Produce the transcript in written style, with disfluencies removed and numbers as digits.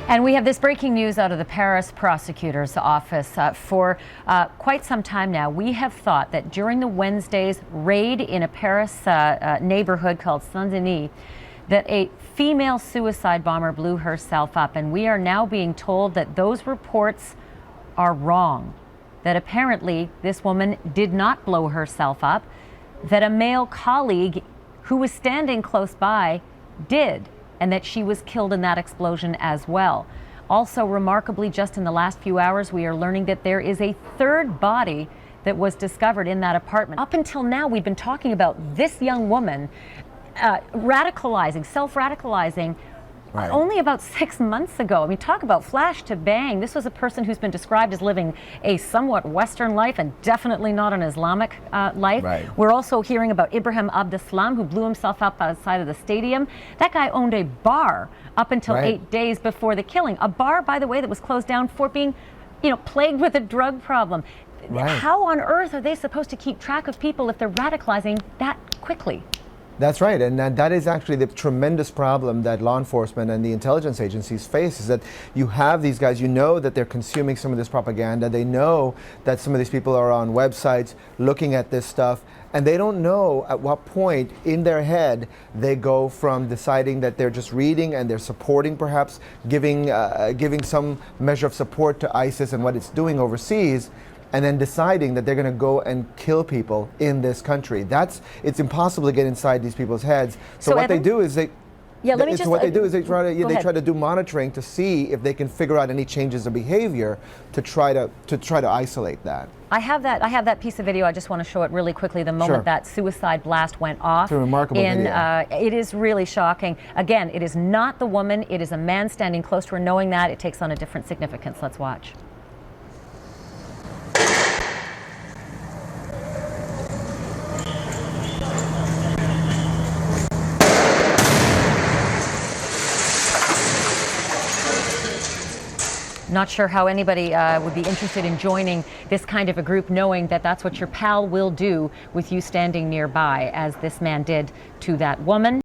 And we have this breaking news out of the Paris prosecutor's office. For quite some time now, we have thought that during the Wednesday's raid in a Paris neighborhood called Saint-Denis, that a female suicide bomber blew herself up. And we are now being told that those reports are wrong, that apparently this woman did not blow herself up, that a male colleague who was standing close by did, and that she was killed in that explosion as well. Also, remarkably, just in the last few hours, we are learning that there is a third body that was discovered in that apartment. Up until now, we've been talking about this young woman radicalizing, self-radicalizing, right, only about 6 months ago. I mean, talk about flash to bang. This was a person who's been described as living a somewhat Western life and definitely not an Islamic life. Right. We're also hearing about Ibrahim Abdeslam, who blew himself up outside of the stadium. That guy owned a bar up until right, 8 days before the killing. A bar, by the way, that was closed down for being, plagued with a drug problem. Right. How on earth are they supposed to keep track of people if they're radicalizing that quickly? That's right, and that is actually the tremendous problem that law enforcement and the intelligence agencies face, is that you have these guys, you know that they're consuming some of this propaganda, they know that some of these people are on websites looking at this stuff, and they don't know at what point in their head they go from deciding that they're just reading and they're supporting, perhaps giving some measure of support to ISIS and what it's doing overseas, and then deciding that they're going to go and kill people in this country. It's impossible to get inside these people's heads. So what Evan, they do is they try to do monitoring to see if they can figure out any changes of behavior to try to isolate that. I have that piece of video. I just want to show it really quickly. The moment that suicide blast went off. It's a remarkable video. It is really shocking. Again, it is not the woman. It is a man standing close to her. Knowing that, it takes on a different significance. Let's watch. Not sure how anybody would be interested in joining this kind of a group, knowing that that's what your pal will do with you standing nearby, as this man did to that woman.